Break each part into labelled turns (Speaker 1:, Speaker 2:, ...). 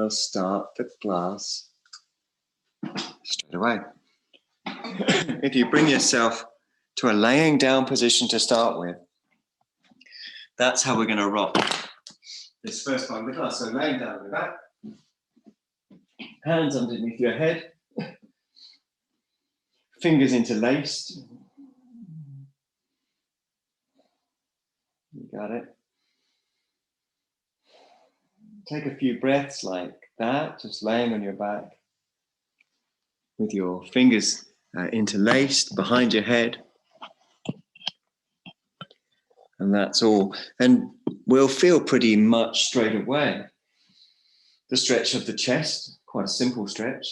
Speaker 1: We'll start the class straight away. If you bring yourself to a laying down position to start with, that's how we're going to rock this first part of the class. So laying down on the back, hands underneath your head, fingers interlaced. You got it. Take a few breaths like that, just laying on your back with your fingers interlaced behind your head. And that's all. And we'll feel pretty much straight away the stretch of the chest, quite a simple stretch,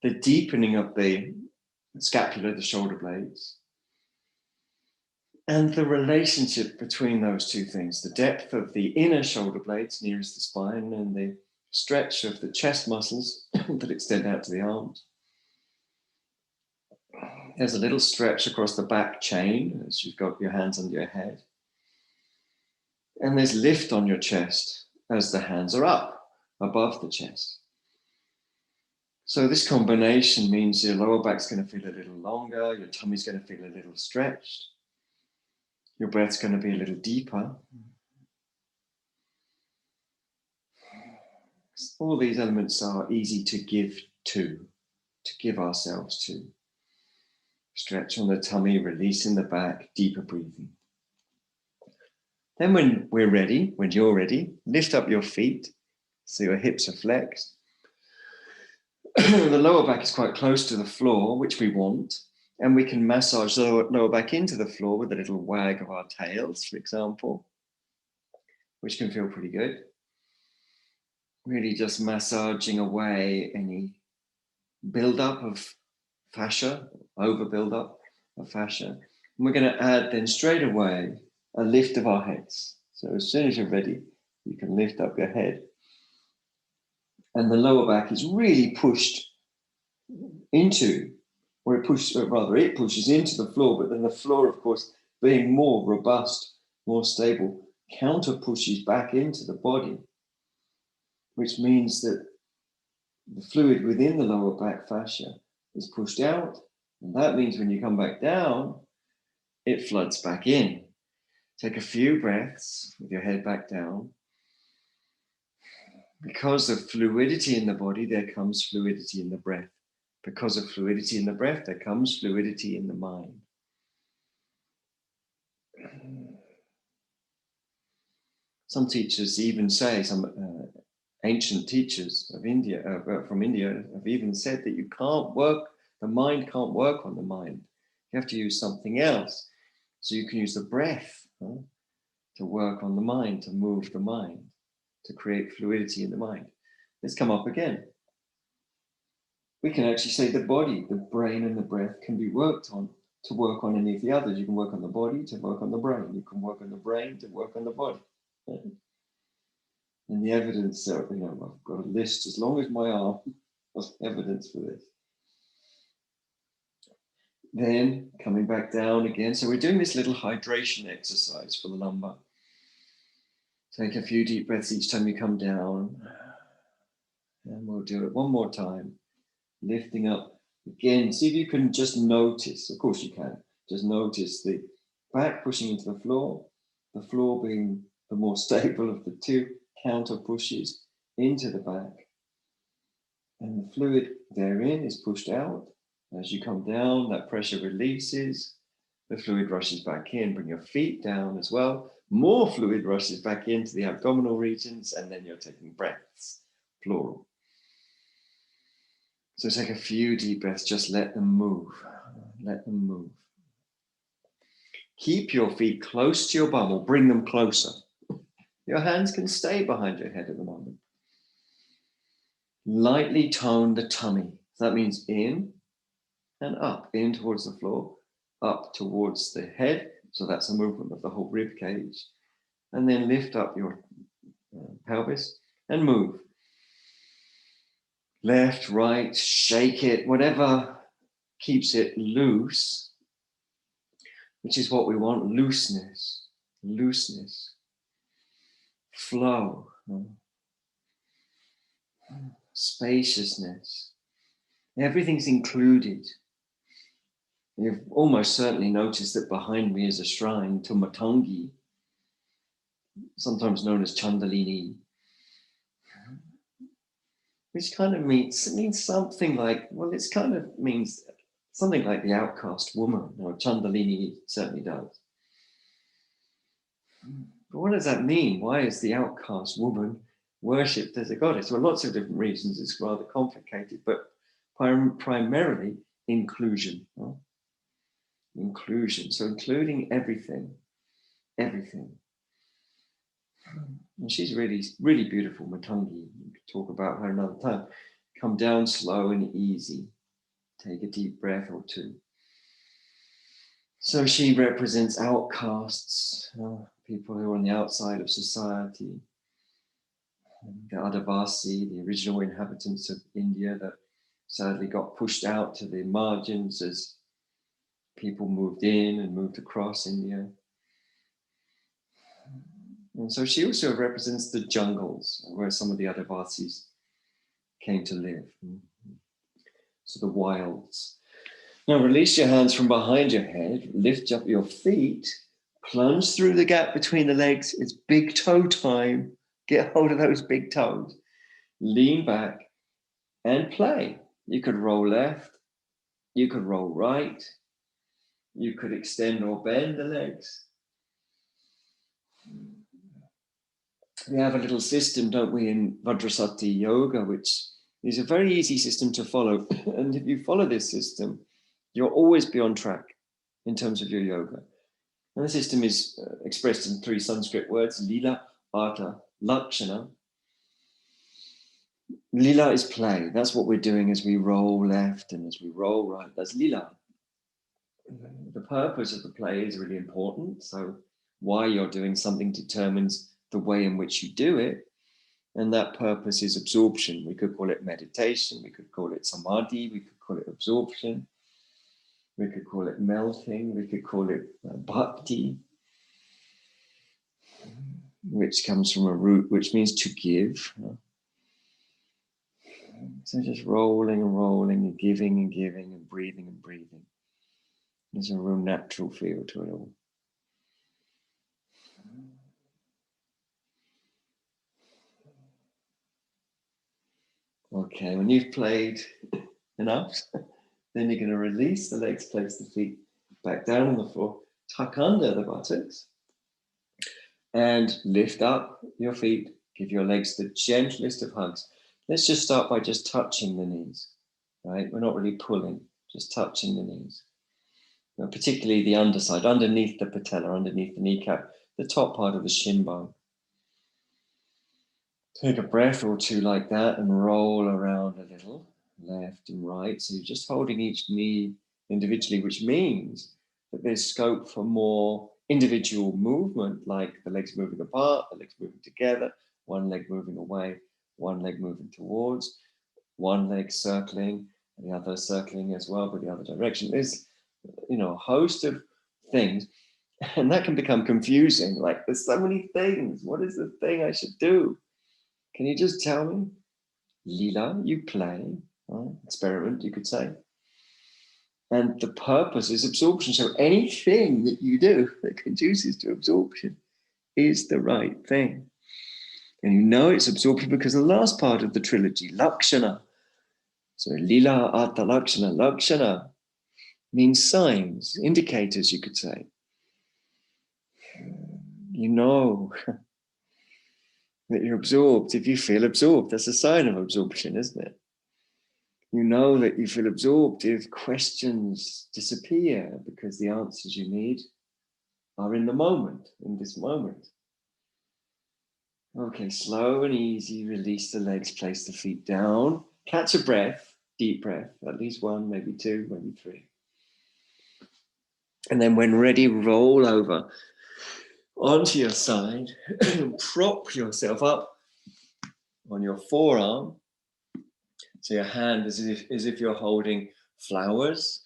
Speaker 1: the deepening of the scapula, the shoulder blades, and the relationship between those two things, the depth of the inner shoulder blades nearest the spine and the stretch of the chest muscles that extend out to the arms. There's a little stretch across the back chain as you've got your hands under your head. And there's lift on your chest as the hands are up above the chest. So this combination means your lower back's going to feel a little longer, your tummy's going to feel a little stretched, your breath's going to be a little deeper. All these elements are easy to give ourselves to. Stretch on the tummy, release in the back, deeper breathing. Then when we're ready, when you're ready, lift up your feet so your hips are flexed. The lower back is quite close to the floor, which we want, and we can massage the lower back into the floor with a little wag of our tails, for example, which can feel pretty good. Really just massaging away any buildup of fascia, over buildup of fascia. And we're going to add then straight away a lift of our heads. So as soon as you're ready, you can lift up your head. And the lower back is really pushed into, or it pushes into the floor, but then the floor, of course, being more robust, more stable, counter pushes back into the body, which means that the fluid within the lower back fascia is pushed out. And that means when you come back down, it floods back in. Take a few breaths with your head back down. Because of fluidity in the body, there comes fluidity in the breath. Because of fluidity in the breath, there comes fluidity in the mind. Some teachers even say, some ancient teachers of India, from India, have even said that the mind can't work on the mind. You have to use something else. So you can use the breath to work on the mind, to move the mind, to create fluidity in the mind. Let's come up again. We can actually say the body, the brain and the breath can be worked on to work on any of the others. You can work on the body to work on the brain. You can work on the brain to work on the body. And the evidence, I've got a list as long as my arm of evidence for this. Then coming back down again. So we're doing this little hydration exercise for the lumbar. Take a few deep breaths each time you come down. And we'll do it one more time. Lifting up again. See if you can just notice, of course you can, just notice the back pushing into the floor being the more stable of the two counter pushes into the back. And the fluid therein is pushed out. As you come down, that pressure releases. The fluid rushes back in. Bring your feet down as well. More fluid rushes back into the abdominal regions, and then you're taking breaths, plural. So take a few deep breaths, just let them move. Let them move. Keep your feet close to your bum or bring them closer. Your hands can stay behind your head at the moment. Lightly tone the tummy. So that means in and up, in towards the floor, up towards the head. So that's a movement of the whole rib cage. And then lift up your pelvis and move. Left, right, shake it, whatever keeps it loose, which is what we want, looseness, flow. spaciousness. Everything's included. You've almost certainly noticed that behind me is a shrine to Matangi, sometimes known as Chandalini, which kind of means something like, well, it's kind of means something like the outcast woman, or Chandalini certainly does. But what does that mean? Why is the outcast woman worshipped as a goddess? Well, lots of different reasons. It's rather complicated, but primarily inclusion. Right? Inclusion. So including everything. And she's really, really beautiful, Matangi. We could talk about her another time. Come down slow and easy. Take a deep breath or two. So she represents outcasts, people who are on the outside of society. The Adivasi, the original inhabitants of India that sadly got pushed out to the margins as people moved in and moved across India. And so she also represents the jungles where some of the Adivasis came to live. So the wilds. Now release your hands from behind your head, lift up your feet, plunge through the gap between the legs. It's big toe time. Get hold of those big toes. Lean back and play. You could roll left. You could roll right. You could extend or bend the legs. We have a little system, don't we, in Vajrasati Yoga, which is a very easy system to follow. And if you follow this system, you'll always be on track in terms of your yoga. And the system is expressed in 3 Sanskrit words, Lila, Artha, Lakshana. Lila is play. That's what we're doing as we roll left and as we roll right. That's Lila. The purpose of the play is really important. So why you're doing something determines the way in which you do it. And that purpose is absorption. We could call it meditation. We could call it samadhi. We could call it absorption. We could call it melting. We could call it bhakti, which comes from a root which means to give. So just rolling and rolling and giving and breathing and breathing. There's a real natural feel to it all. Okay, when you've played enough, then you're going to release the legs, place the feet back down on the floor, tuck under the buttocks, and lift up your feet. Give your legs the gentlest of hugs. Let's just start by just touching the knees, right? We're not really pulling, just touching the knees. Now, particularly the underside, underneath the patella, underneath the kneecap, the top part of the shin bone. Take a breath or two like that and roll around a little, left and right. So you're just holding each knee individually, which means that there's scope for more individual movement, like the legs moving apart, the legs moving together, one leg moving away, one leg moving towards, one leg circling, and the other circling as well, but the other direction. There's, a host of things, and that can become confusing. Like, there's so many things. What is the thing I should do? Can you just tell me? Lila, you play, experiment, you could say. And the purpose is absorption. So anything that you do that conduces to absorption is the right thing. And you know it's absorption because the last part of the trilogy, Lakshana. So Lila, Artha, Lakshana. Lakshana means signs, indicators, you could say. You know that you're absorbed. If you feel absorbed, that's a sign of absorption, isn't it? You know that you feel absorbed if questions disappear because the answers you need are in the moment, in this moment. Okay, slow and easy, release the legs, place the feet down. Catch a breath, deep breath, at least 1, maybe 2, maybe 3. And then when ready, roll over onto your side, prop yourself up on your forearm. So your hand is as if you're holding flowers,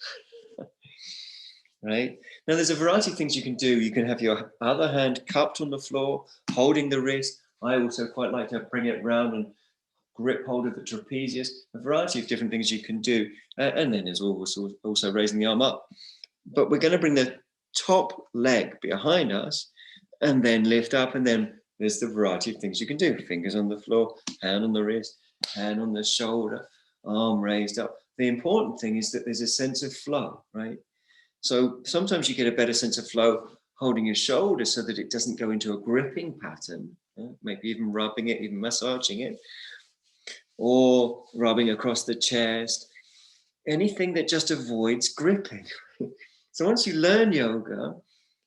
Speaker 1: right? Now there's a variety of things you can do. You can have your other hand cupped on the floor, holding the wrist. I also quite like to bring it round and grip hold of the trapezius, a variety of different things you can do. And then there's also raising the arm up. But we're going to bring the top leg behind us and then lift up, and then there's the variety of things you can do. Fingers on the floor, hand on the wrist, hand on the shoulder, arm raised up. The important thing is that there's a sense of flow, right? So sometimes you get a better sense of flow holding your shoulder so that it doesn't go into a gripping pattern, maybe even rubbing it, even massaging it, or rubbing across the chest, anything that just avoids gripping. So once you learn yoga,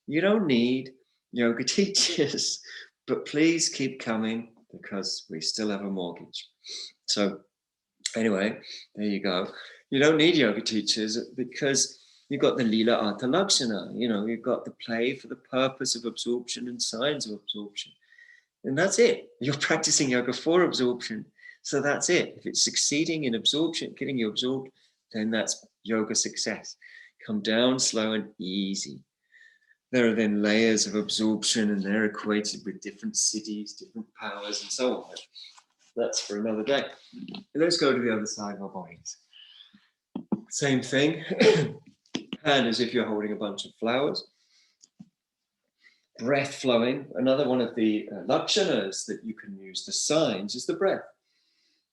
Speaker 1: you don't need yoga teachers, but please keep coming because we still have a mortgage. So anyway, there you go. You don't need yoga teachers because you've got the Lila Artha Lakshana, you've got the play for the purpose of absorption and signs of absorption. And that's it. You're practicing yoga for absorption. So that's it. If it's succeeding in absorption, getting you absorbed, then that's yoga success. Come down slow and easy. There are then layers of absorption, and they're equated with different cities, different powers, and so on. That's for another day. Let's go to the other side of our bodies. Same thing. Hand as if you're holding a bunch of flowers. Breath flowing. Another one of the lakshanas that you can use, the signs, is the breath.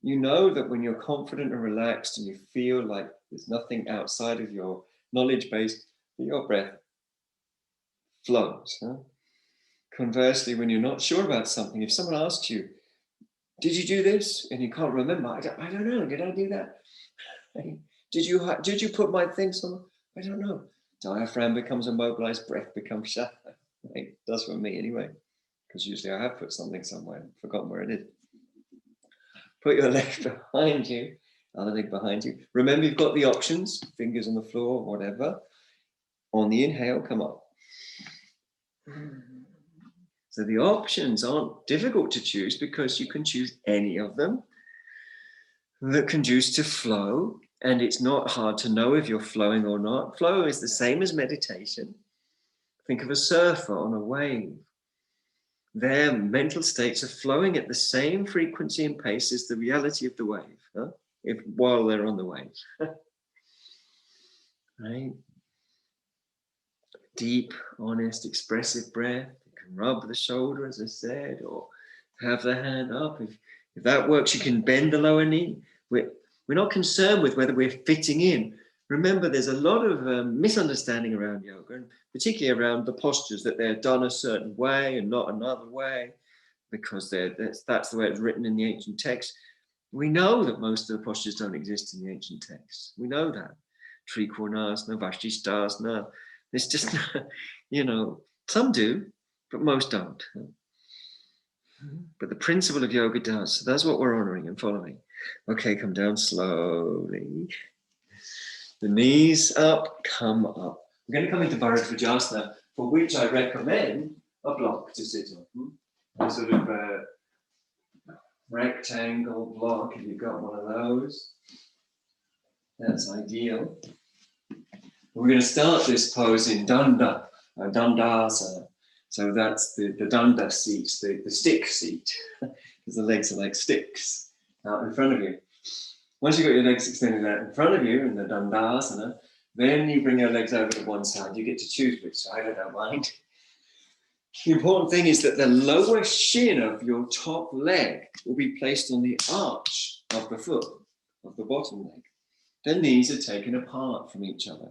Speaker 1: You know that when you're confident and relaxed and you feel like there's nothing outside of your knowledge base, your breath flows. Conversely, when you're not sure about something, if someone asks you, did you do this? And you can't remember, I don't know, did I do that? Did you put my things on? I don't know. Diaphragm becomes immobilized, breath becomes shallow. It does for me anyway, because usually I have put something somewhere, forgotten where it is. Put your leg behind you, other leg behind you. Remember, you've got the options, fingers on the floor, whatever. On the inhale, come up. So the options aren't difficult to choose because you can choose any of them that conduce to flow, and it's not hard to know if you're flowing or not. Flow is the same as meditation. Think of a surfer on a wave. Their mental states are flowing at the same frequency and pace as the reality of the wave, while they're on the wave. Right? Deep, honest, expressive breath. You can rub the shoulder, as I said, or have the hand up. If that works, you can bend the lower knee. We're not concerned with whether we're fitting in. Remember, there's a lot of misunderstanding around yoga, and particularly around the postures, that they're done a certain way and not another way, because that's the way it's written in the ancient texts. We know that most of the postures don't exist in the ancient texts. We know that. Trikonasana, Vashisthasana. It's just, some do, but most don't. But the principle of yoga does. So that's what we're honoring and following. Okay, come down slowly. The knees up, come up. We're going to come into Bharadvajasana, for which I recommend a block to sit on. A sort of a rectangle block, if you've got one of those. That's ideal. We're going to start this pose in Danda, Dandasana. So that's the Danda seat, the stick seat, because the legs are like sticks out in front of you. Once you've got your legs extended out in front of you in the Dandasana, then you bring your legs over to one side. You get to choose which side, I don't mind. The important thing is that the lower shin of your top leg will be placed on the arch of the foot, of the bottom leg. The knees are taken apart from each other.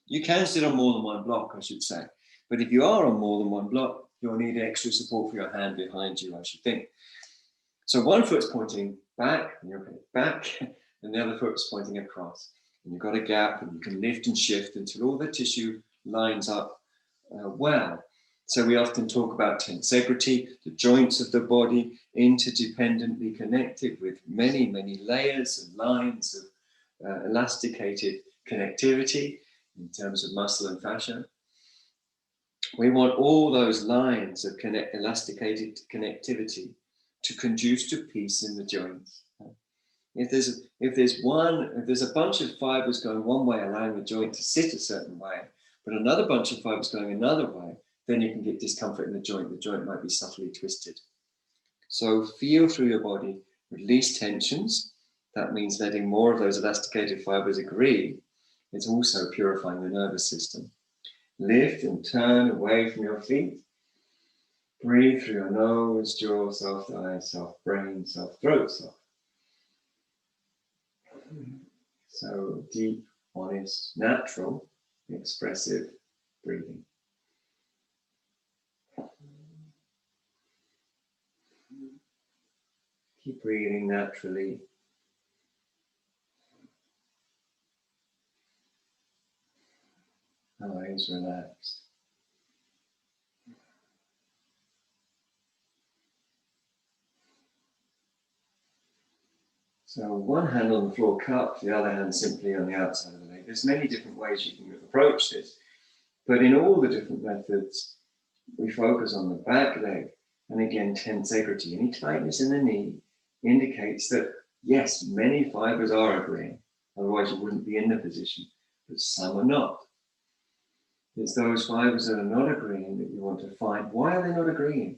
Speaker 1: You can sit on more than one block, I should say. But if you are on more than one block, you'll need extra support for your hand behind you, I should think. So one foot's pointing back, and you're going back, and the other foot's pointing across. And you've got a gap, and you can lift and shift until all the tissue lines up well. So we often talk about tensegrity, the joints of the body, interdependently connected with many, many layers and lines of elasticated connectivity in terms of muscle and fascia. We want all those lines of elasticated connectivity to conduce to peace in the joints. If there's a bunch of fibers going one way, allowing the joint to sit a certain way, but another bunch of fibers going another way, then you can get discomfort in the joint. The joint might be subtly twisted. So feel through your body Release tensions. That means letting more of those elasticated fibers agree. It's also purifying the nervous system. Lift and turn away from your feet. Breathe through your nose, jaw soft, eyes soft, brain soft, throat soft. So deep, honest, natural, expressive breathing. Keep breathing naturally. Eyes relaxed. So one hand on the floor cupped, the other hand simply on the outside of the leg. There's many different ways you can approach this, but in all the different methods, we focus on the back leg, and again, tensegrity. Any tightness in the knee indicates that, yes, many fibers are agreeing, otherwise you wouldn't be in the position, but some are not. It's those fibers that are not agreeing that you want to find. Why are they not agreeing?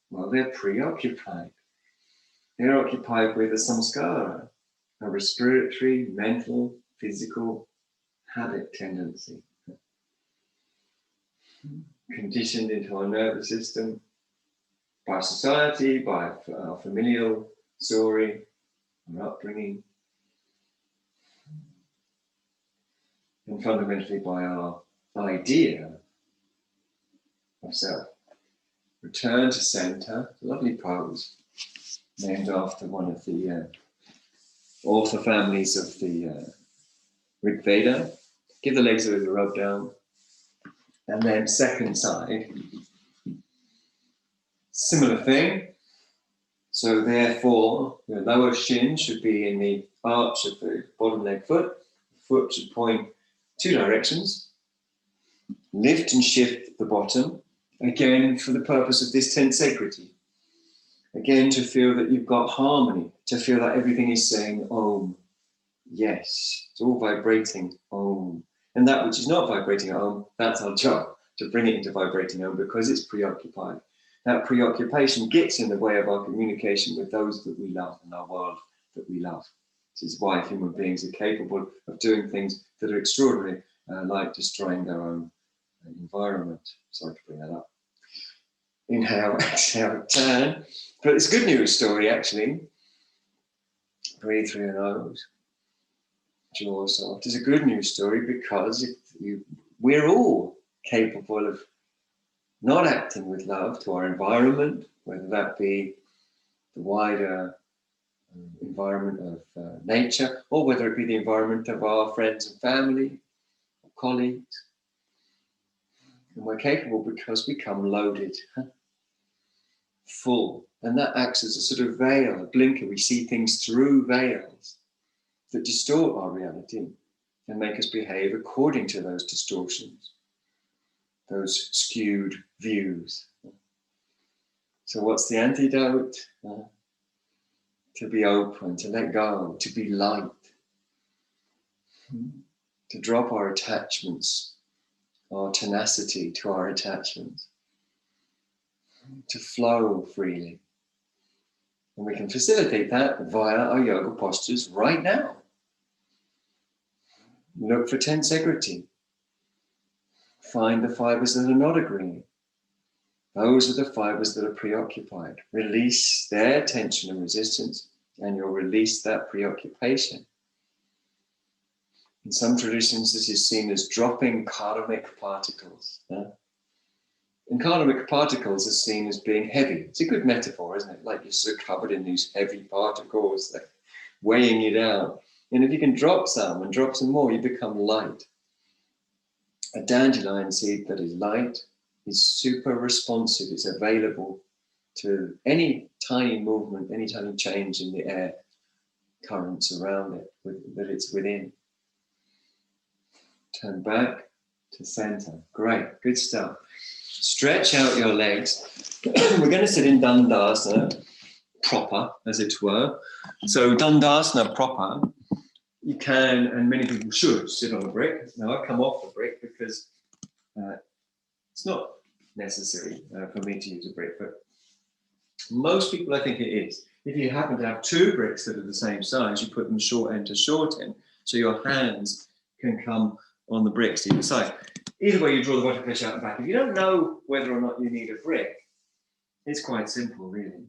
Speaker 1: Well, they're preoccupied. They're occupied with a samskara, a respiratory, mental, physical habit tendency. Conditioned into our nervous system by society, by our familial story, our upbringing, and fundamentally by our idea of self. Return to center, lovely pose, named after one of the author families of the Rig Veda. Give the legs a little rub down. And then second side, similar thing. So therefore, the lower shin should be in the arch of the bottom leg foot. The foot should point two directions. Lift and shift the bottom, again for the purpose of this tensegrity. Again, to feel that you've got harmony, to feel that everything is saying Om. Yes, it's all vibrating Om. And that which is not vibrating Om, that's our job, to bring it into vibrating Om because it's preoccupied. That preoccupation gets in the way of our communication with those that we love and our world that we love. This is why human beings are capable of doing things that are extraordinary, like destroying their own environment. Sorry to bring that up. Inhale, exhale, turn. But it's a good news story, actually. Breathe through your nose. Jaw soft. It's a good news story because we're all capable of not acting with love to our environment, whether that be the wider environment of nature, or whether it be the environment of our friends and family, or colleagues. And we're capable because we come loaded, full. And that acts as a sort of veil, a blinker. We see things through veils that distort our reality and make us behave according to those distortions, those skewed views. So what's the antidote? To be open, to let go, to be light, to drop our attachments, our tenacity to our attachments, to flow freely. And we can facilitate that via our yoga postures right now. Look for tensegrity. Find the fibers that are not agreeing. Those are the fibers that are preoccupied. Release their tension and resistance, and you'll release that preoccupation. In some traditions, this is seen as dropping karmic particles. And karmic particles are seen as being heavy. It's a good metaphor, isn't it? Like you're sort of covered in these heavy particles that are weighing you down. And if you can drop some and drop some more, you become light. A dandelion seed that is light is super responsive. It's available to any tiny movement, any tiny change in the air currents around it that it's within. Turn back to center. Great, good stuff. Stretch out your legs. We're going to sit in Dandasana proper, as it were. So Dandasana proper, you can, and many people should, sit on a brick. Now I come off the brick because it's not necessary for me to use a brick, but most people, I think it is. If you happen to have two bricks that are the same size, you put them short end to short end, so your hands can come on the bricks either side. Either way, you draw the butterfly fish out the back. If you don't know whether or not you need a brick, it's quite simple, really.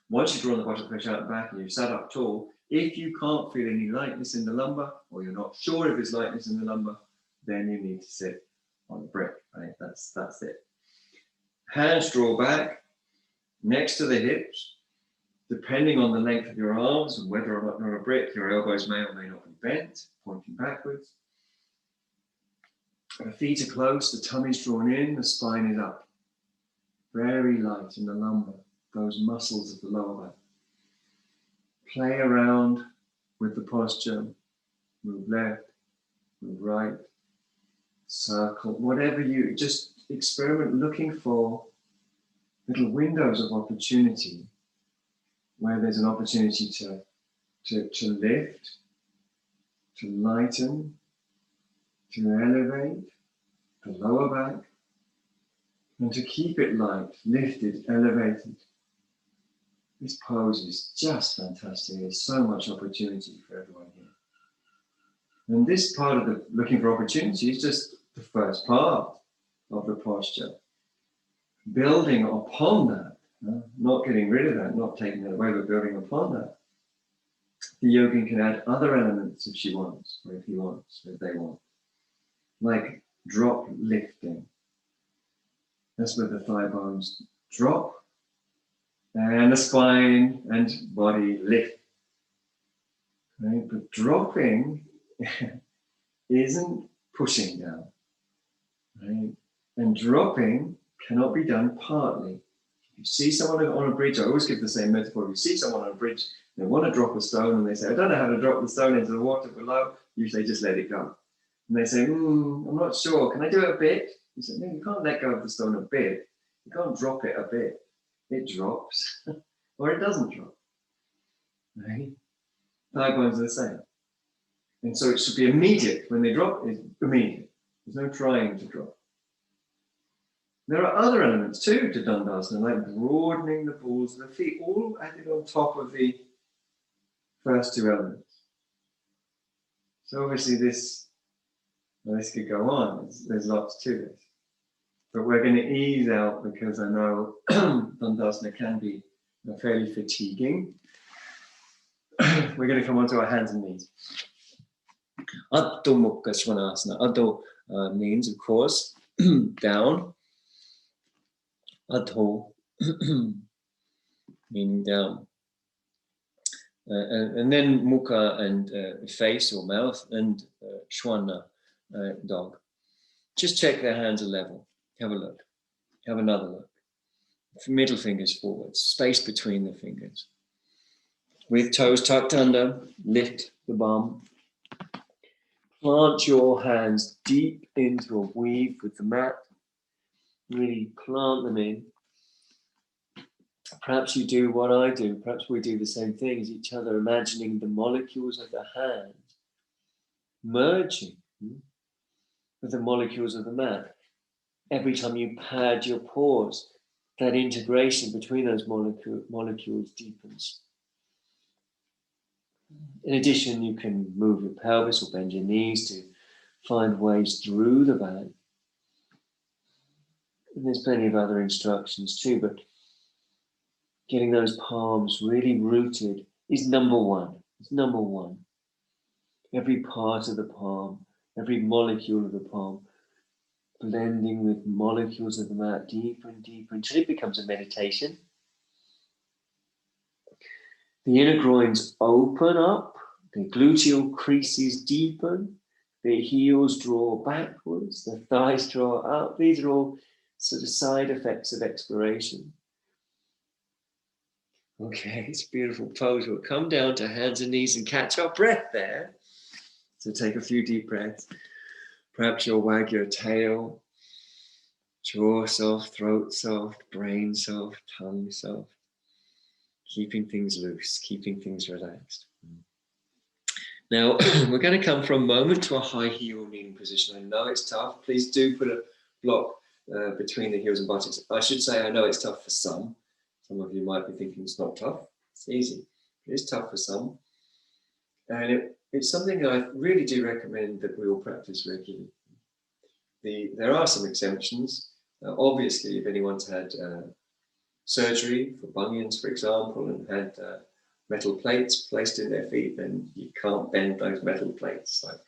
Speaker 1: Once you've drawn the butterfly fish out the back and you've sat up tall, if you can't feel any lightness in the lumbar, or you're not sure if there's lightness in the lumbar, then you need to sit on the brick. Right? That's it. Hands draw back next to the hips. Depending on the length of your arms and whether or not you're on a brick, your elbows may or may not be bent, pointing backwards. The feet are close, the tummy's drawn in, the spine is up. Very light in the lumbar, those muscles of the lower back. Play around with the posture. Move left, move right, circle, whatever you, just experiment looking for little windows of opportunity where there's an opportunity to lift, to lighten, to elevate the lower back, and to keep it light, lifted, elevated. This pose is just fantastic. There's so much opportunity for everyone here. And this part of the looking for opportunity is just the first part of the posture. Building upon that, not getting rid of that, not taking that away, but building upon that. The yogin can add other elements if she wants, or if he wants, or if they want. Like drop lifting. That's where the thigh bones drop, and the spine and body lift. Right? But dropping isn't pushing down. Right? And dropping cannot be done partly. If you see someone on a bridge, I always give the same metaphor. If you see someone on a bridge, they want to drop a stone, and they say, I don't know how to drop the stone into the water below. You say, just let it go. And they say, I'm not sure. Can I do it a bit? You say, no, you can't let go of the stone a bit. You can't drop it a bit. It drops, or it doesn't drop. Right? Thigh bones are the same. And so it should be immediate. When they drop, it's immediate. There's no trying to drop. There are other elements too to Dandasana, like broadening the balls of the feet, all added on top of the first two elements. So obviously this could go on. There's lots to this. But we're going to ease out because I know Dandasana can be fairly fatiguing. We're going to come onto our hands and knees. Adho Mukha Svanasana. Adho means, of course, down. Adho meaning down. And then Mukha and face or mouth, and Shwana, dog. Just check their hands are level. Have a look. Have another look. Middle fingers forward, space between the fingers. With toes tucked under, lift the bum. Plant your hands deep into a weave with the mat. Really plant them in. Perhaps you do what I do. Perhaps we do the same thing as each other, imagining the molecules of the hand merging with the molecules of the mat. Every time you pad your paws, that integration between those molecules deepens. In addition, you can move your pelvis or bend your knees to find ways through the back. And there's plenty of other instructions too, but getting those palms really rooted is number one. It's number one. Every part of the palm, every molecule of the palm, blending with molecules of the mat deeper and deeper until it becomes a meditation. The inner groins open up, the gluteal creases deepen, the heels draw backwards, the thighs draw up. These are all sort of side effects of exploration. Okay, it's a beautiful pose. We'll come down to hands and knees and catch our breath there. So take a few deep breaths. Perhaps you'll wag your tail, jaw soft, throat soft, brain soft, tongue soft. Keeping things loose, keeping things relaxed. Now, we're going to come from a moment to a high heel kneeling position. I know it's tough. Please do put a block between the heels and buttocks. I should say I know it's tough for some Some of you might be thinking it's not tough. It's easy. It is tough for some. And it's something I really do recommend that we all practice regularly. There are some exemptions. Obviously, if anyone's had surgery for bunions, for example, and had metal plates placed in their feet, then you can't bend those metal plates. Like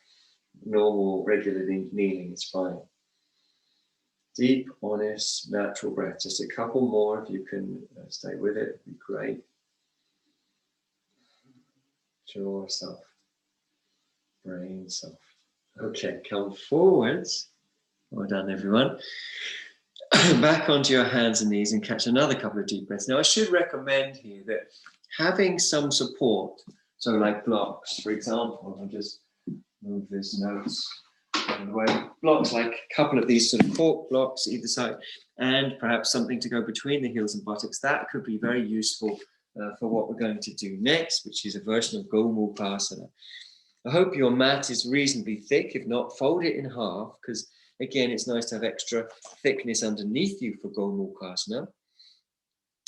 Speaker 1: normal, regular kneeling is fine. Deep, honest, natural breath. Just a couple more if you can stay with it, it'd be great. Jaw soft, brain soft. Okay, come forwards. Well done, everyone. Back onto your hands and knees and catch another couple of deep breaths. Now, I should recommend here that having some support, so like blocks, for example, I'll just move this notes out of the way. Blocks, like a couple of these sort of cork blocks either side, and perhaps something to go between the heels and buttocks. That could be very useful for what we're going to do next, which is a version of Gomukhasana. I hope your mat is reasonably thick. If not, fold it in half, because again, it's nice to have extra thickness underneath you for Gomukhasana.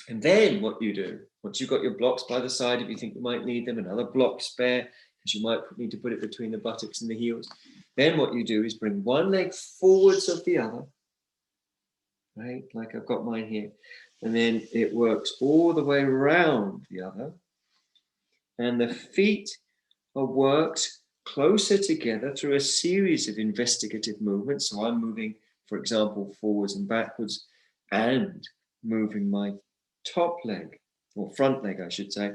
Speaker 1: And then what you do, once you've got your blocks by the side, if you think you might need them, another block spare, because you might need to put it between the buttocks and the heels. Then what you do is bring one leg forwards of the other, right? Like I've got mine here. And then it works all the way around the other. And the feet are worked closer together through a series of investigative movements. So I'm moving, for example, forwards and backwards, and moving my top leg, or front leg, I should say,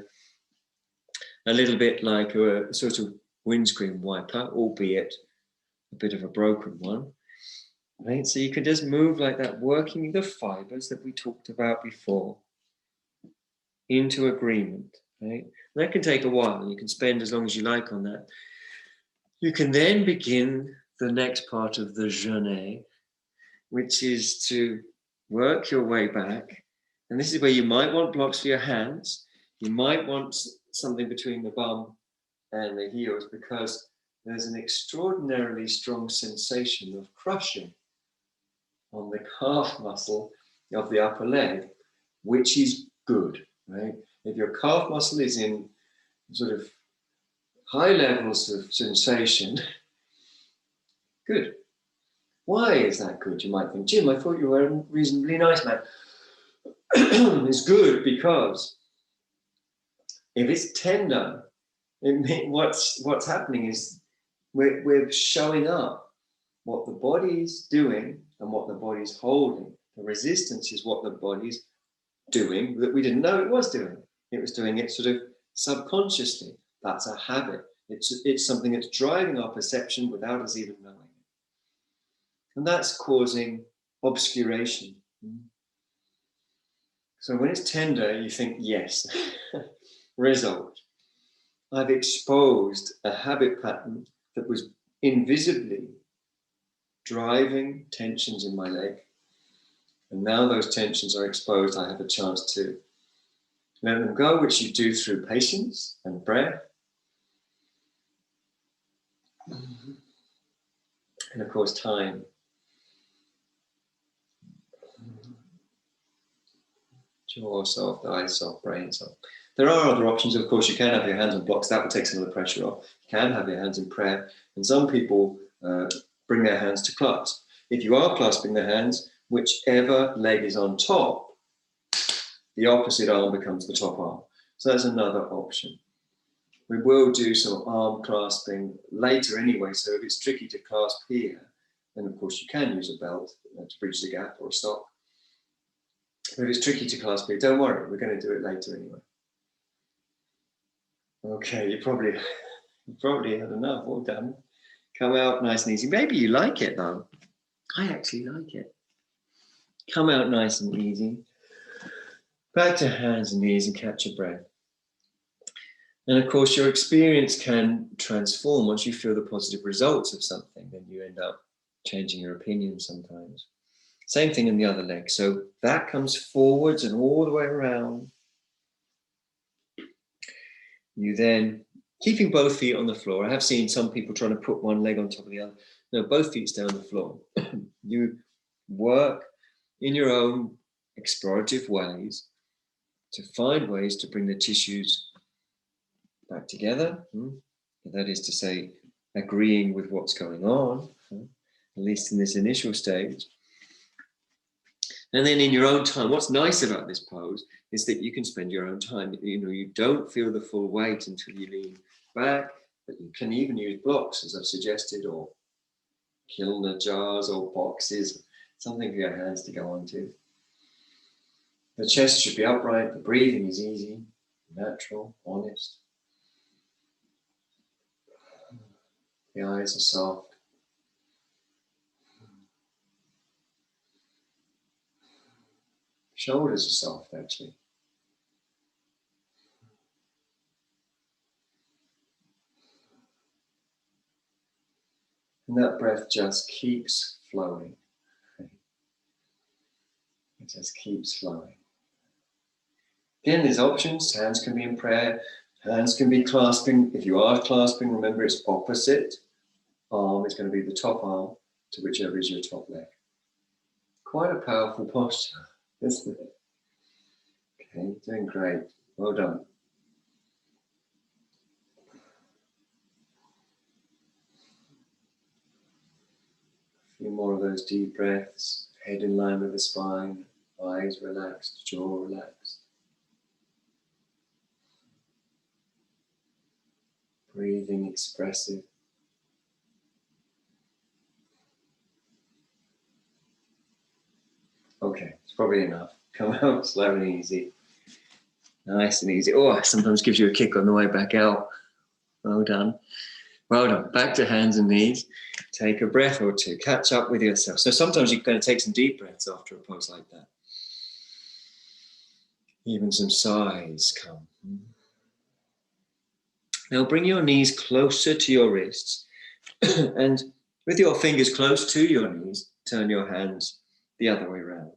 Speaker 1: a little bit like a sort of windscreen wiper, albeit a bit of a broken one. Right? So you can just move like that, working the fibers that we talked about before into agreement. Right? And that can take a while. You can spend as long as you like on that. You can then begin the next part of the jeûne, which is to work your way back. And this is where you might want blocks for your hands. You might want something between the bum and the heels, because there's an extraordinarily strong sensation of crushing on the calf muscle of the upper leg, which is good, right? If your calf muscle is in sort of high levels of sensation, good. Why is that good? You might think, Jim, I thought you were a reasonably nice man. It's good because if it's tender, what's happening is we're showing up what the body's doing and what the body's holding. The resistance is what the body's doing that we didn't know it was doing. It was doing it sort of subconsciously. That's a habit. It's something that's driving our perception without us even knowing it. And that's causing obscuration. So when it's tender, you think, yes, result. I've exposed a habit pattern that was invisibly driving tensions in my leg. And now those tensions are exposed, I have a chance to let them go, which you do through patience and prayer. And of course, time. Jaw soft, eyes soft, brain soft. There are other options. Of course, you can have your hands on blocks. That will take some of the pressure off. You can have your hands in prayer. And some people bring their hands to clasp. If you are clasping the hands, whichever leg is on top, the opposite arm becomes the top arm. So that's another option. We will do some arm clasping later anyway. So if it's tricky to clasp here, then of course you can use a belt to bridge the gap, or a sock. But if it's tricky to clasp here, don't worry, we're going to do it later anyway. Okay, you probably had enough, all done. Come out nice and easy. Maybe you like it though. I actually like it. Come out nice and easy. Back to hands and knees and catch your breath. And of course, your experience can transform once you feel the positive results of something. Then you end up changing your opinion sometimes. Same thing in the other leg. So that comes forwards and all the way around. You then, keeping both feet on the floor. I have seen some people trying to put one leg on top of the other. No, both feet stay on the floor. You work in your own explorative ways to find ways to bring the tissues back together. That is to say, agreeing with what's going on, at least in this initial stage. And then in your own time, what's nice about this pose is that you can spend your own time. You don't feel the full weight until you lean back, but you can even use blocks, as I've suggested, or kilner jars or boxes, something for your hands to go onto. The chest should be upright, the breathing is easy, natural, honest. The eyes are soft. Shoulders are soft, actually. And that breath just keeps flowing. It just keeps flowing. Again, there's options. Hands can be in prayer. Hands can be clasping. If you are clasping, remember it's opposite. Arm is going to be the top arm to whichever is your top leg. Quite a powerful posture, isn't it? Okay, doing great. Well done. A few more of those deep breaths. Head in line with the spine. Eyes relaxed, jaw relaxed. Breathing expressive. Okay, it's probably enough. Come out slow and easy. Nice and easy. Oh, sometimes gives you a kick on the way back out. Well done. Well done. Back to hands and knees. Take a breath or two. Catch up with yourself. So sometimes you're going to take some deep breaths after a pose like that. Even some sighs come. Now bring your knees closer to your wrists and with your fingers close to your knees, turn your hands the other way around.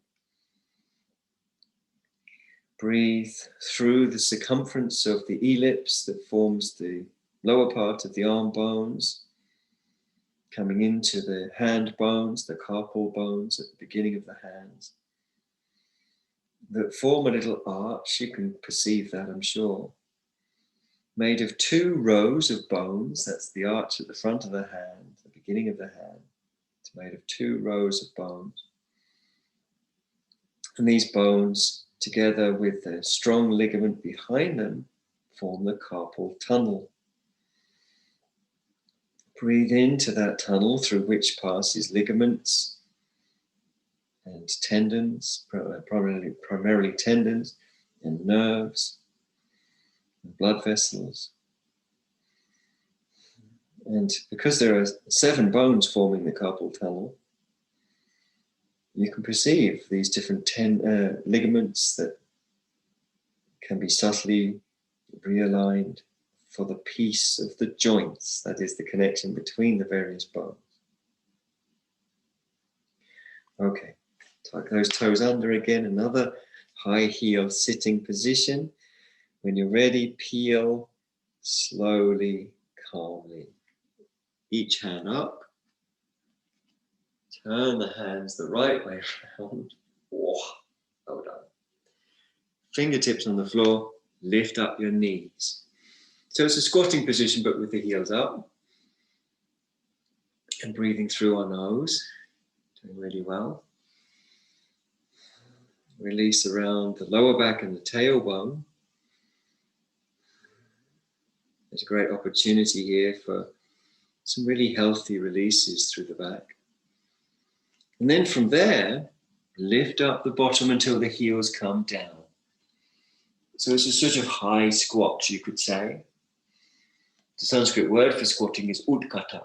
Speaker 1: Breathe through the circumference of the ellipse that forms the lower part of the arm bones, coming into the hand bones, the carpal bones at the beginning of the hands, that form a little arch. You can perceive that, I'm sure. Made of 2 rows of bones. That's the arch at the front of the hand, the beginning of the hand. It's made of 2 rows of bones. And these bones, together with the strong ligament behind them, form the carpal tunnel. Breathe into that tunnel through which passes ligaments and tendons, primarily tendons and nerves and blood vessels. And because there are 7 bones forming the carpal tunnel, you can perceive these different ligaments that can be subtly realigned for the peace of the joints, that is the connection between the various bones. Okay, tuck those toes under again, another high heel sitting position. When you're ready, peel slowly, calmly. Each hand up. Turn the hands the right way around. Oh, well done. Fingertips on the floor, lift up your knees. So it's a squatting position, but with the heels up. And breathing through our nose, doing really well. Release around the lower back and the tailbone. There's a great opportunity here for some really healthy releases through the back. And then from there, lift up the bottom until the heels come down. So it's a sort of high squat, you could say. The Sanskrit word for squatting is udkata.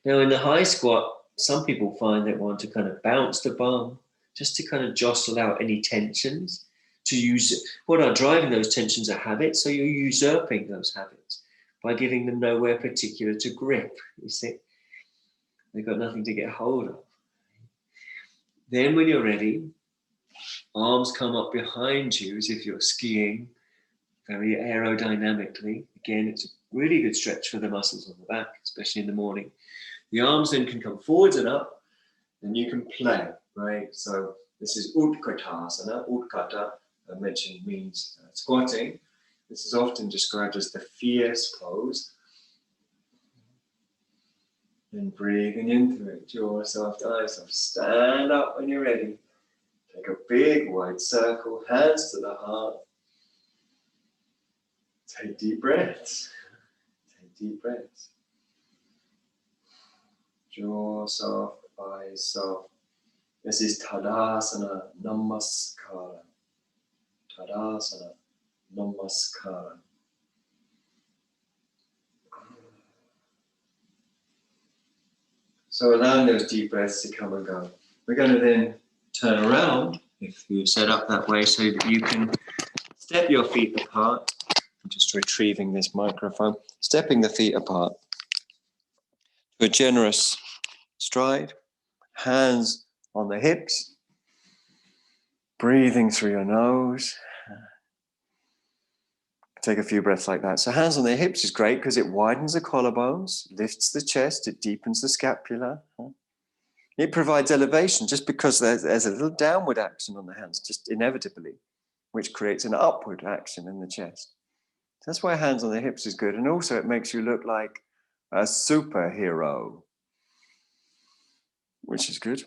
Speaker 1: Now in the high squat, some people find they want to kind of bounce the bum, just to kind of jostle out any tensions. To use what are driving those tensions are habits, so you're usurping those habits by giving them nowhere particular to grip, you see. They've got nothing to get hold of. Then when you're ready, arms come up behind you as if you're skiing, very aerodynamically. Again, it's a really good stretch for the muscles on the back, especially in the morning. The arms then can come forwards and up, and you can play, right? So This is Utkatasana. Utkata, I mentioned, means squatting. This is often described as the fierce pose. And breathing into it, jaw soft, eyes soft. Stand up when you're ready. Take a big wide circle, hands to the heart. Take deep breaths. Take deep breaths. Jaw soft, eyes soft. This is Tadasana Namaskara. Tadasana Namaskara. So allowing those deep breaths to come and go. We're going to then turn around, if you set up that way, so that you can step your feet apart. I'm just retrieving this microphone. Stepping the feet apart to a generous stride. Hands on the hips. Breathing through your nose. Take a few breaths like that. So hands on the hips is great because it widens the collarbones, lifts the chest, it deepens the scapula. It provides elevation just because there's a little downward action on the hands, just inevitably, which creates an upward action in the chest. That's why hands on the hips is good. And also it makes you look like a superhero, which is good.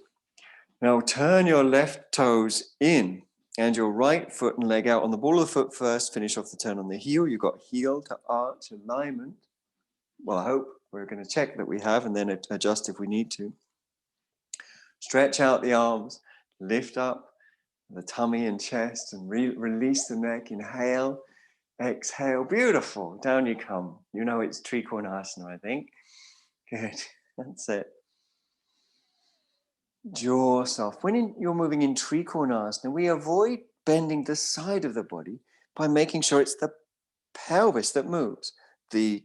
Speaker 1: Now turn your left toes in and your right foot and leg out on the ball of the foot first. Finish off the turn on the heel. You've got heel to arch alignment. Well, I hope we're going to check that we have and then adjust if we need to. Stretch out the arms, lift up the tummy and chest and release the neck. Inhale, exhale. Beautiful. Down you come. You know it's Trikonasana, I think. Good. That's it. Jaw soft. When you're moving in Trikonasana, we avoid bending the side of the body by making sure it's the pelvis that moves. The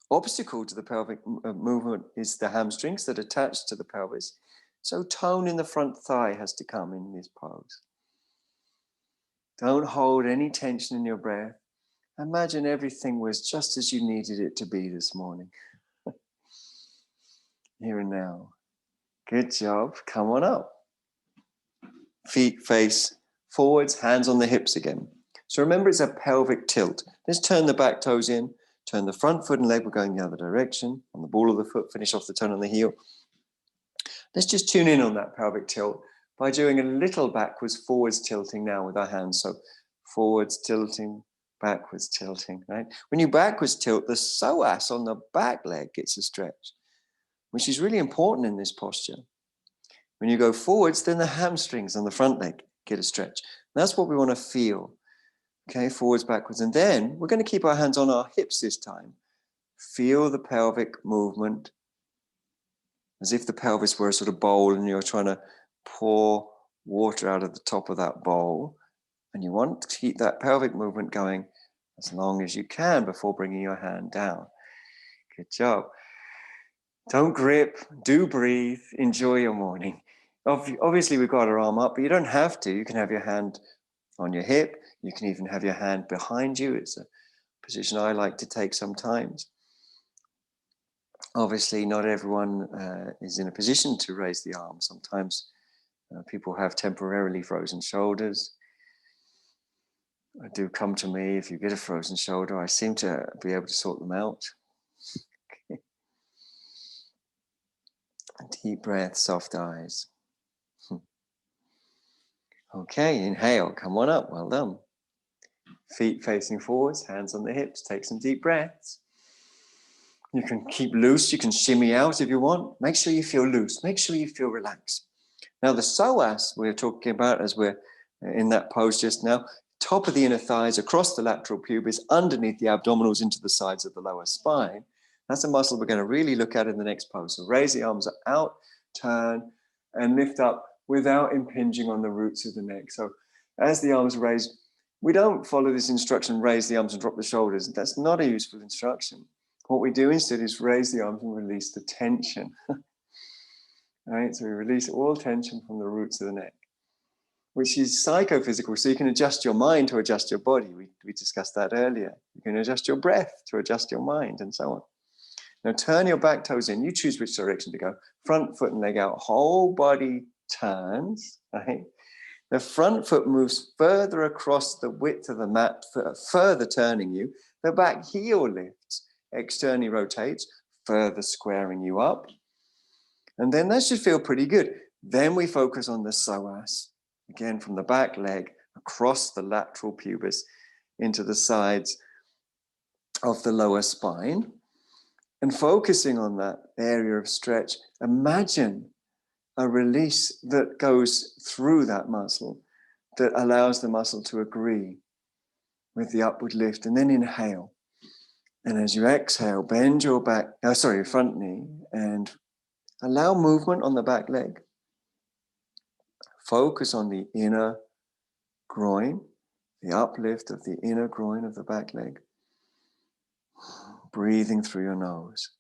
Speaker 1: obstacle to the pelvic movement is the hamstrings that attach to the pelvis. So tone in the front thigh has to come in this pose. Don't hold any tension in your breath. Imagine everything was just as you needed it to be this morning. Here and now. Good job. Come on up. Feet face forwards, hands on the hips again. So remember, it's a pelvic tilt. Let's turn the back toes in, turn the front foot and leg, we're going the other direction. On the ball of the foot, finish off the turn on the heel. Let's just tune in on that pelvic tilt by doing a little backwards, forwards tilting now with our hands. So forwards tilting, backwards tilting, right? When you backwards tilt, the psoas on the back leg gets a stretch, which is really important in this posture. When you go forwards, then the hamstrings on the front leg get a stretch. That's what we want to feel. Okay, forwards, backwards. And then we're going to keep our hands on our hips this time. Feel the pelvic movement as if the pelvis were a sort of bowl and you're trying to pour water out of the top of that bowl. And you want to keep that pelvic movement going as long as you can before bringing your hand down. Good job. Don't grip, do breathe, enjoy your morning. Obviously we've got our arm up, but you don't have to. You can have your hand on your hip. You can even have your hand behind you. It's a position I like to take sometimes. Obviously, not everyone is in a position to raise the arm. Sometimes people have temporarily frozen shoulders. Do come to me if you get a frozen shoulder. I seem to be able to sort them out. Okay. Deep breath, soft eyes. Okay, inhale, come on up, well done. Feet facing forwards, hands on the hips, take some deep breaths. You can keep loose, you can shimmy out if you want. Make sure you feel loose, make sure you feel relaxed. Now the psoas we're talking about as we're in that pose just now, top of the inner thighs, across the lateral pubis, underneath the abdominals into the sides of the lower spine. That's a muscle we're going to really look at in the next pose. So raise the arms out, turn, and lift up without impinging on the roots of the neck. So as the arms raise, we don't follow this instruction, raise the arms and drop the shoulders. That's not a useful instruction. What we do instead is raise the arms and release the tension. Right? So we release all tension from the roots of the neck, which is psychophysical. So you can adjust your mind to adjust your body. We discussed that earlier. You can adjust your breath to adjust your mind and so on. Now turn your back toes in. You choose which direction to go. Front foot and leg out. Whole body turns. Right? The front foot moves further across the width of the mat, further turning you. The back heel lifts, externally rotates, further squaring you up. And then that should feel pretty good. Then we focus on the psoas, again from the back leg, across the lateral pubis, into the sides of the lower spine. And focusing on that area of stretch, imagine a release that goes through that muscle, that allows the muscle to agree with the upward lift. And then inhale. And as you exhale, bend your front knee, and allow movement on the back leg. Focus on the inner groin, the uplift of the inner groin of the back leg. Breathing through your nose.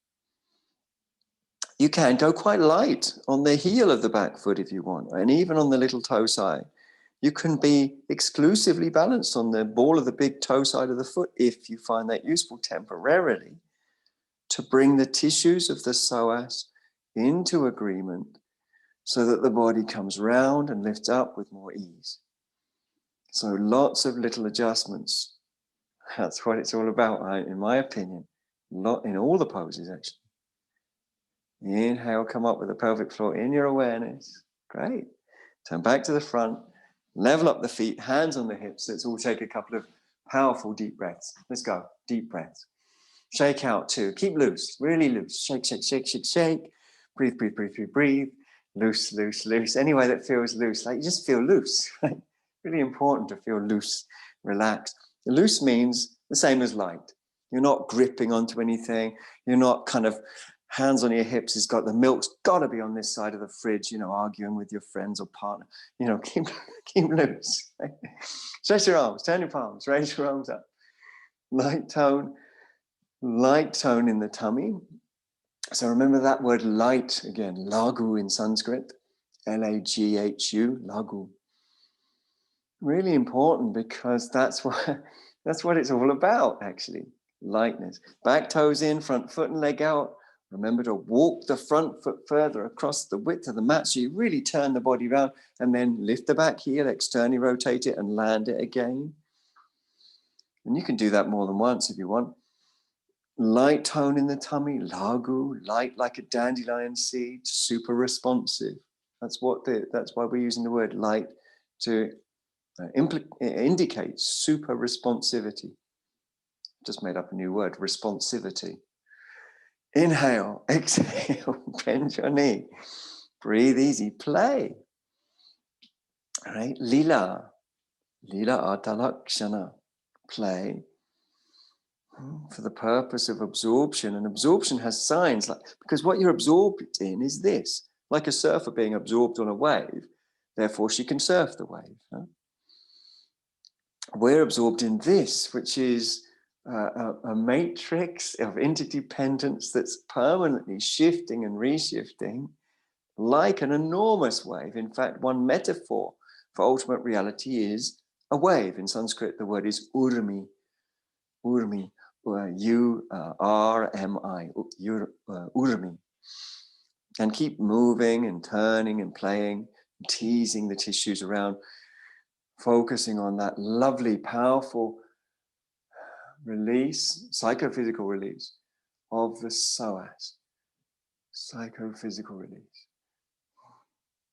Speaker 1: You can go quite light on the heel of the back foot if you want, and even on the little toe side. You can be exclusively balanced on the ball of the big toe side of the foot if you find that useful temporarily, to bring the tissues of the psoas into agreement so that the body comes round and lifts up with more ease. So lots of little adjustments. That's what it's all about, right? In my opinion. In all the poses, actually. Inhale, come up with the pelvic floor in your awareness. Great. Turn back to the front. Level up the feet, hands on the hips. Let's all take a couple of powerful deep breaths. Let's go. Deep breaths. Shake out too. Keep loose. Really loose. Shake, shake, shake, shake, shake. Breathe, breathe, breathe, breathe, breathe. Loose, loose, loose. Any way that feels loose. Like you just feel loose. Right? Really important to feel loose, relaxed. Loose means the same as light. You're not gripping onto anything. You're not kind of hands on your hips. It's got the milk's got to be on this side of the fridge, arguing with your friends or partner. Keep loose. Right? Stretch your arms, turn your palms, raise your arms up. Light tone in the tummy. So remember that word light again, lagu in Sanskrit, Laghu, lagu. Really important because that's what it's all about, actually. Lightness. Back toes in, front foot and leg out. Remember to walk the front foot further across the width of the mat so you really turn the body around, and then lift the back heel, externally rotate it and land it again. And you can do that more than once if you want. Light tone in the tummy, lagu, light like a dandelion seed, super responsive. That's why we're using the word light to indicate super responsivity. Just made up a new word, responsivity. Inhale, exhale, bend your knee. Breathe easy, play. All right, lila atalakshana, play. For the purpose of absorption. And absorption has signs, because what you're absorbed in is this, like a surfer being absorbed on a wave, therefore she can surf the wave. Huh? We're absorbed in this, which is a matrix of interdependence that's permanently shifting and reshifting like an enormous wave. In fact, one metaphor for ultimate reality is a wave. In Sanskrit, the word is urmi. Urmi. U-R-M-I, urmi. And keep moving and turning and playing, teasing the tissues around, focusing on that lovely, powerful release, psychophysical release of the psoas. Psychophysical release.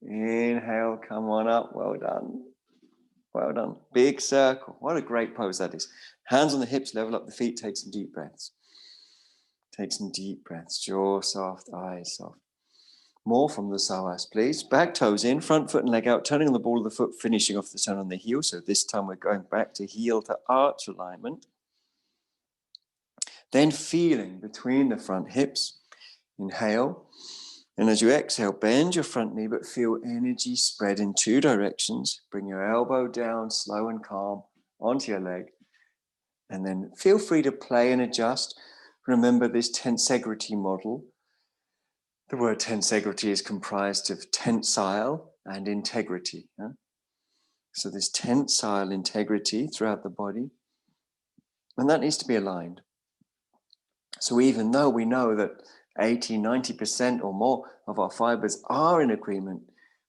Speaker 1: Inhale, come on up. Well done. Well done. Big circle. What a great pose that is. Hands on the hips, level up the feet, take some deep breaths. Take some deep breaths. Jaw soft, eyes soft. More from the psoas, please. Back toes in, front foot and leg out, turning on the ball of the foot, finishing off the turn on the heel. So this time we're going back to heel to arch alignment. Then feeling between the front hips. Inhale. And as you exhale, bend your front knee, but feel energy spread in two directions. Bring your elbow down, slow and calm, onto your leg. And then feel free to play and adjust. Remember this tensegrity model. The word tensegrity is comprised of tensile and integrity. Huh? So there's tensile integrity throughout the body. And that needs to be aligned. So even though we know that 80, 90% or more of our fibers are in agreement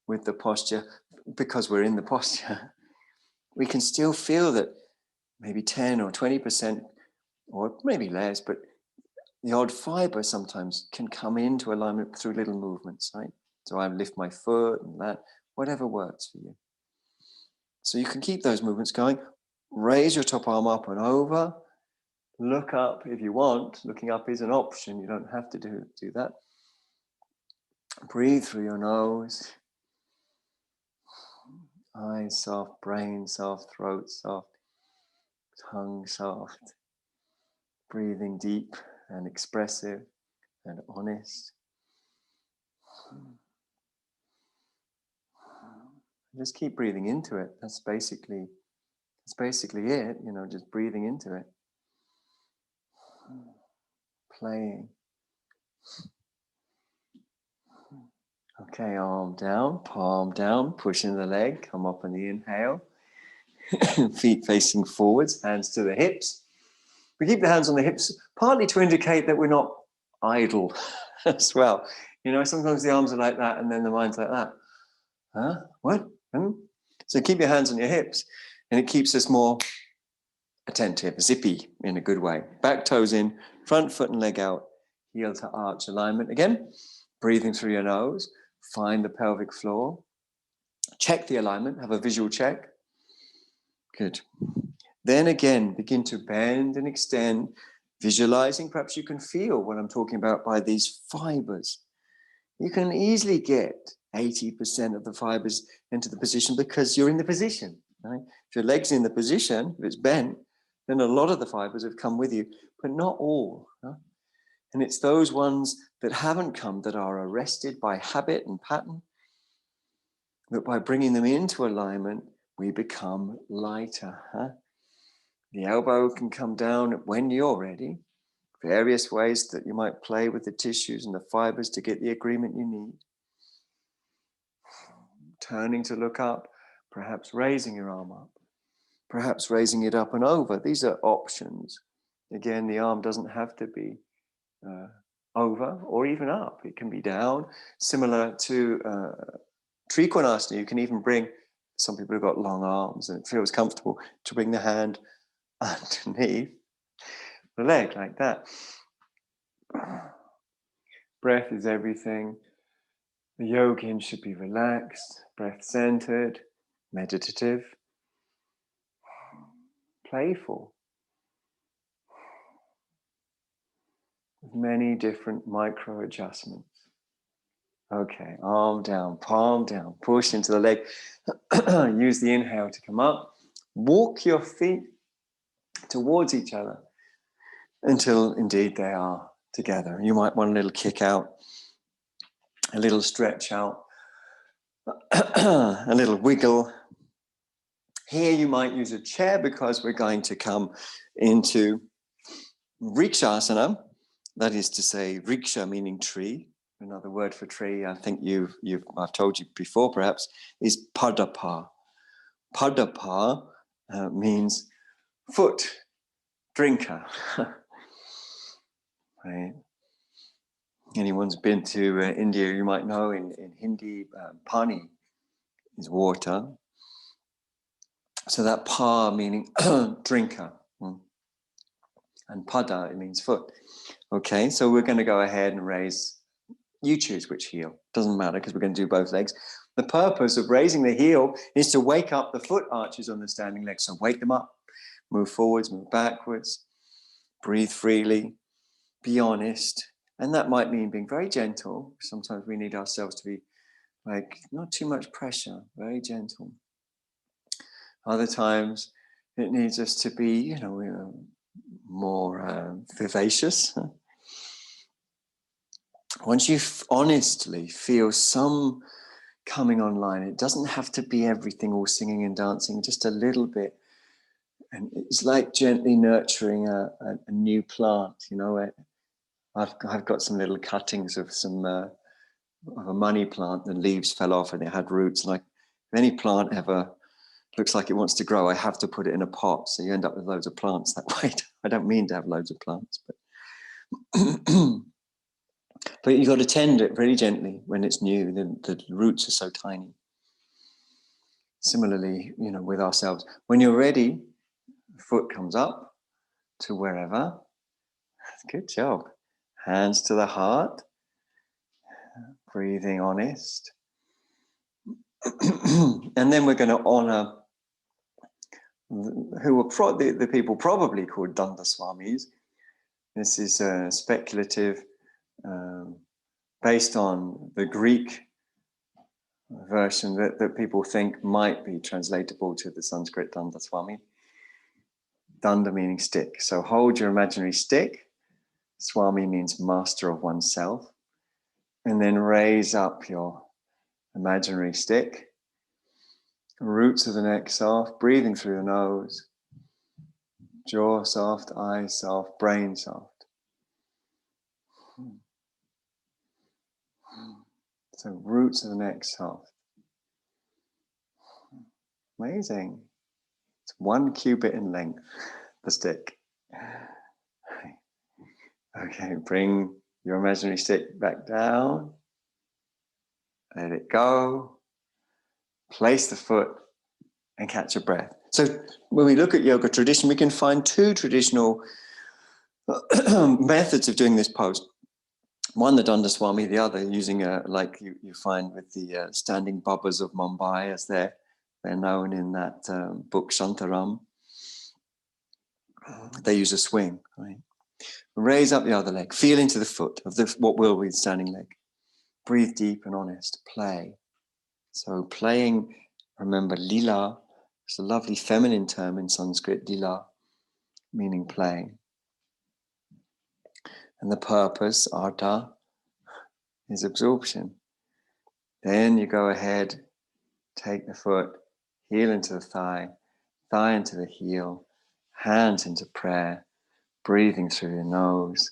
Speaker 1: with the posture, because we're in the posture, we can still feel that maybe 10 or 20%, or maybe less, but the odd fiber sometimes can come into alignment through little movements, right? So I lift my foot and that, whatever works for you. So you can keep those movements going. Raise your top arm up and over. Look up if you want. Looking up is an option. You don't have to do that. Breathe through your nose. Eyes soft, brain soft, throat soft, tongue soft. Breathing deep and expressive and honest. Just keep breathing into it. That's basically it, just breathing into it. Playing. Okay, arm down, palm down, pushing the leg, come up on the inhale. Feet facing forwards, hands to the hips. We keep the hands on the hips, partly to indicate that we're not idle as well. Sometimes the arms are like that and then the mind's like that. Huh? What? So keep your hands on your hips and it keeps us more attentive, zippy in a good way. Back toes in, front foot and leg out, heel to arch alignment. Again, breathing through your nose, find the pelvic floor. Check the alignment, have a visual check. Good. Then again, begin to bend and extend, visualizing. Perhaps you can feel what I'm talking about by these fibers. You can easily get 80% of the fibers into the position because you're in the position. Right? If your leg's in the position, if it's bent, then a lot of the fibers have come with you, but not all. Huh? And it's those ones that haven't come that are arrested by habit and pattern, that by bringing them into alignment, we become lighter. Huh? The elbow can come down when you're ready. Various ways that you might play with the tissues and the fibers to get the agreement you need. Turning to look up, perhaps raising your arm up, perhaps raising it up and over. These are options. Again, the arm doesn't have to be over or even up. It can be down. Similar to Trikonasana, you can even bring, some people have got long arms and it feels comfortable to bring the hand underneath the leg like that. Breath is everything. The yogin should be relaxed, breath-centered, meditative, playful, with many different micro adjustments. Okay, arm down, palm down, push into the leg. Use the inhale to come up. Walk your feet towards each other until indeed they are together. You might want a little kick out, a little stretch out, a little wiggle. Here you might use a chair because we're going to come into Vrikshasana. That is to say, Vriksha meaning tree. Another word for tree, I think I've told you before perhaps, is Padapa. Padapa means foot, drinker. Right? Anyone's been to India, you might know in Hindi, pani is water. So that pa meaning drinker. And pada, it means foot. Okay, so we're going to go ahead and raise. You choose which heel. Doesn't matter because we're going to do both legs. The purpose of raising the heel is to wake up the foot arches on the standing leg. So wake them up. Move forwards, move backwards. Breathe freely. Be honest. And that might mean being very gentle. Sometimes we need ourselves to be like not too much pressure, very gentle. Other times it needs us to be, more vivacious. Once you honestly feel some coming online, it doesn't have to be everything, all singing and dancing, just a little bit. And it's like gently nurturing a new plant. I've got some little cuttings of of a money plant. The leaves fell off and it had roots. And if any plant ever looks like it wants to grow, I have to put it in a pot. So you end up with loads of plants that way. I don't mean to have loads of plants, but but you've got to tend it very gently when it's new. The roots are so tiny. Similarly, with ourselves. When you're ready, the foot comes up to wherever. Good job. Hands to the heart. Breathing honest. And then we're going to honor who were the people probably called Danda Swamis. This is speculative, based on the Greek version that people think might be translatable to the Sanskrit Danda Swami. Danda meaning stick. So hold your imaginary stick. Swami means master of oneself. And then raise up your imaginary stick. Roots of the neck soft, breathing through the nose. Jaw soft, eyes soft, brain soft. So roots of the neck soft. Amazing. It's 1 cubit in length, the stick. Okay, bring your imaginary stick back down. Let it go. Place the foot and catch a breath. So when we look at yoga tradition, we can find 2 traditional methods of doing this pose. One, the Danda Swami, the other using like you find with the standing Babbas of Mumbai, as they're known in that book Shantaram. They use a swing, right? Raise up the other leg, feel into the foot of what will be the standing leg. Breathe deep and honest, play. So playing, remember lila, it's a lovely feminine term in Sanskrit, lila, meaning playing. And the purpose, artha, is absorption. Then you go ahead, take the foot, heel into the thigh, thigh into the heel, hands into prayer, breathing through your nose.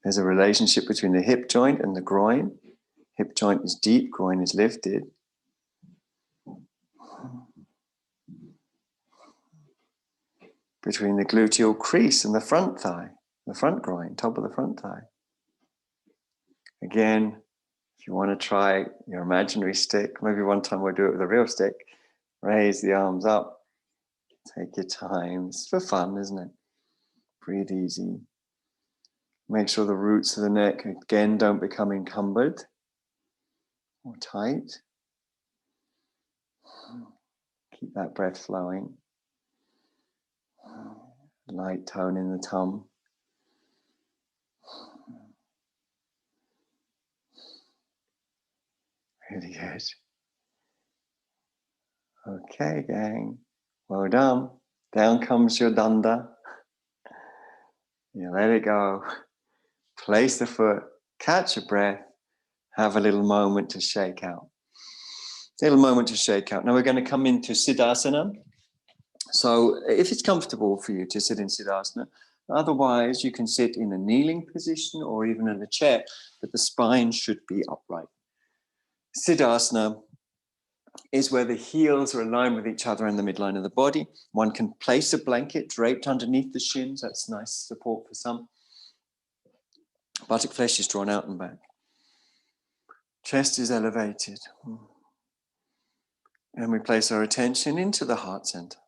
Speaker 1: There's a relationship between the hip joint and the groin. Hip joint is deep, groin is lifted. Between the gluteal crease and the front thigh, the front groin, top of the front thigh. Again, if you want to try your imaginary stick, maybe one time we'll do it with a real stick. Raise the arms up. Take your time. It's for fun, isn't it? Breathe easy. Make sure the roots of the neck, again, don't become encumbered or tight. Keep that breath flowing. Light tone in the tum. Really good. Okay, gang. Well done. Down comes your danda. You let it go. Place the foot. Catch a breath. Have a little moment to shake out. Now we're going to come into Siddhasana. So if it's comfortable for you to sit in Siddhasana, otherwise you can sit in a kneeling position or even in a chair, but the spine should be upright. Siddhasana is where the heels are aligned with each other in the midline of the body. One can place a blanket draped underneath the shins. That's nice support for some. Buttock flesh is drawn out and back. Chest is elevated. And we place our attention into the heart center.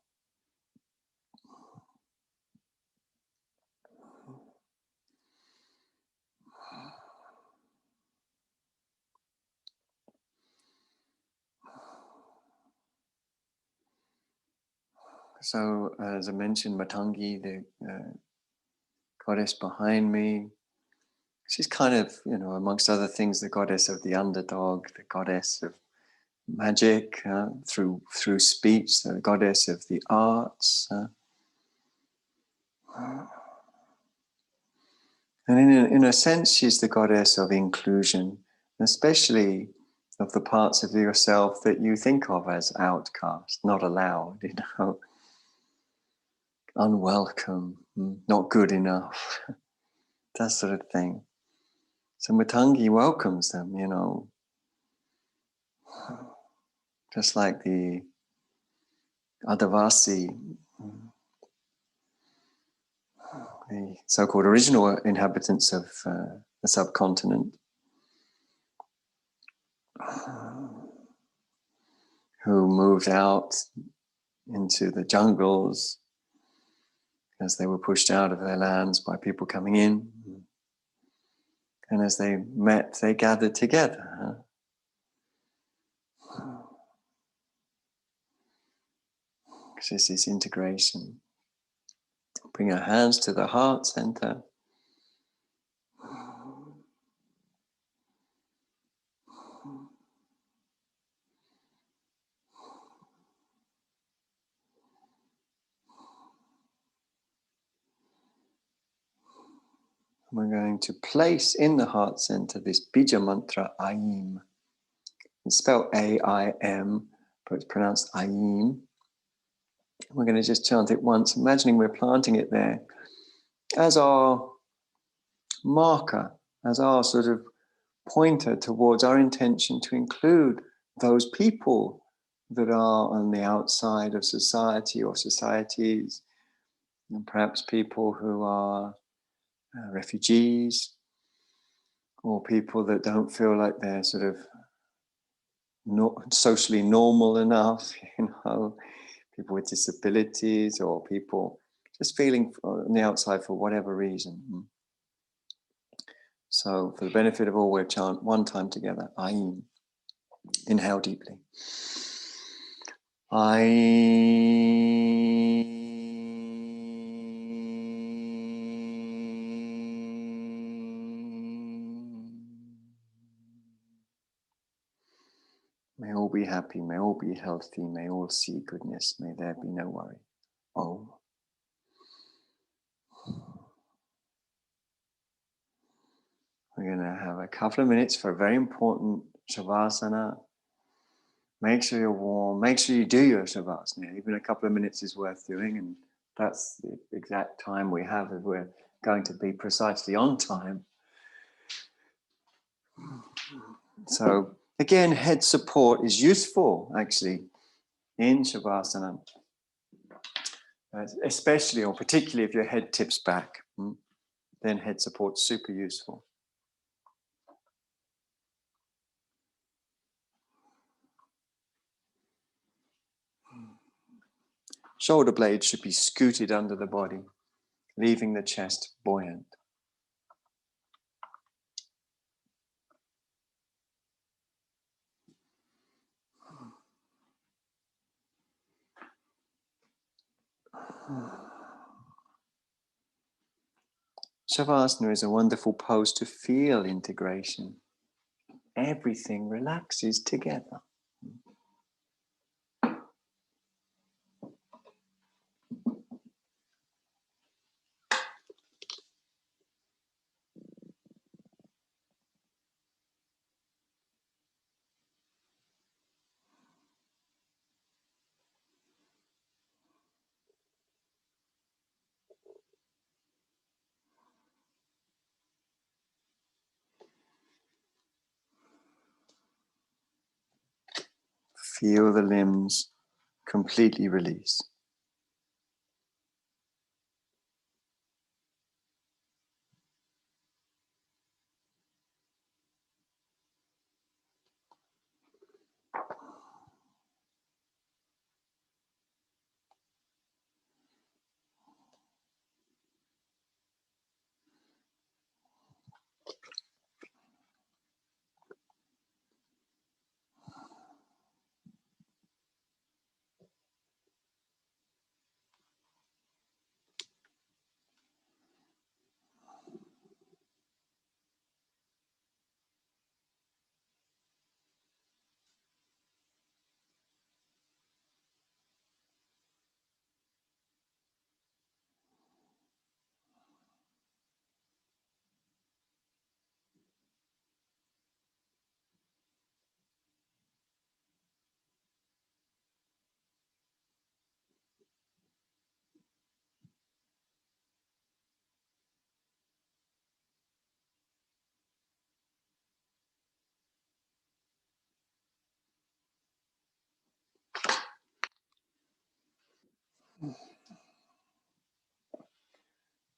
Speaker 1: So, as I mentioned, Matangi, the goddess behind me, she's kind of, amongst other things, the goddess of the underdog, the goddess of magic through speech, the goddess of the arts. And in a sense, she's the goddess of inclusion, especially of the parts of yourself that you think of as outcast, not allowed, unwelcome, not good enough, that sort of thing. So Matangi welcomes them, just like the Adivasi, the so-called original inhabitants of the subcontinent. who moved out into the jungles as they were pushed out of their lands by people coming in. And as they met, they gathered together. This is integration. Bring our hands to the heart center. We're going to place in the heart center this bija mantra Aim. It's spelled A-I-M, but it's pronounced Aim. We're going to just chant it once, imagining we're planting it there as our marker, as our sort of pointer towards our intention to include those people that are on the outside of society or societies, and perhaps people who are refugees, or people that don't feel like they're sort of socially normal enough, people with disabilities, or people just feeling on the outside for whatever reason. So for the benefit of all, we'll chant one time together, Aim. Inhale deeply. Aim. May all be happy, may all be healthy, may all see goodness, may there be no worry. Om. We're going to have a couple of minutes for a very important Shavasana. Make sure you're warm, make sure you do your Shavasana. Even a couple of minutes is worth doing, and that's the exact time we have if we're going to be precisely on time. So again, head support is useful actually in Shavasana, especially or particularly if your head tips back, then head support's super useful. Shoulder blades should be scooted under the body, leaving the chest buoyant. Shavasana is a wonderful pose to feel integration. Everything relaxes together. Feel the limbs completely release.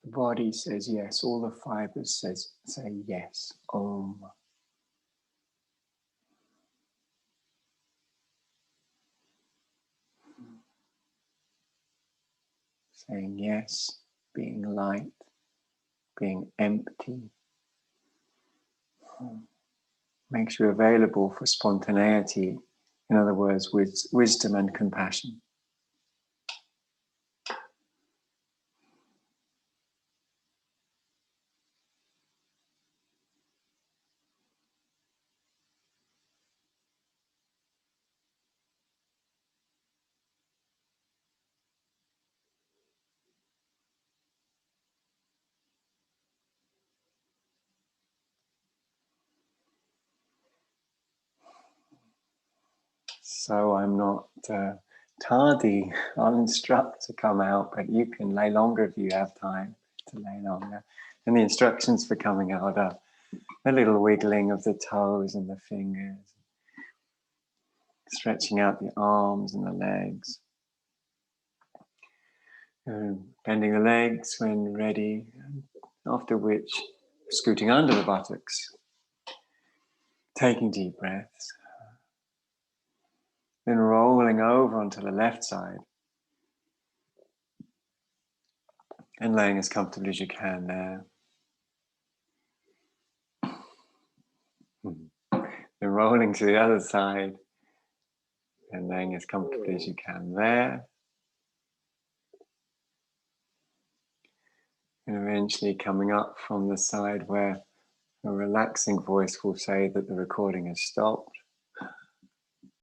Speaker 1: The body says yes, all the fibers say yes. Om.
Speaker 2: saying yes, being light, being empty, makes you available for spontaneity. In other words, with wisdom and compassion. So I'm not tardy. I'll instruct to come out, but you can lay longer if you have time to lay longer. And the instructions for coming out are a little wiggling of the toes and the fingers, stretching out the arms and the legs, bending the legs when ready, after which scooting under the buttocks, taking deep breaths, then rolling over onto the left side and laying as comfortably as you can there. Then rolling to the other side and laying as comfortably as you can there. And eventually coming up from the side where a relaxing voice will say that the recording has stopped.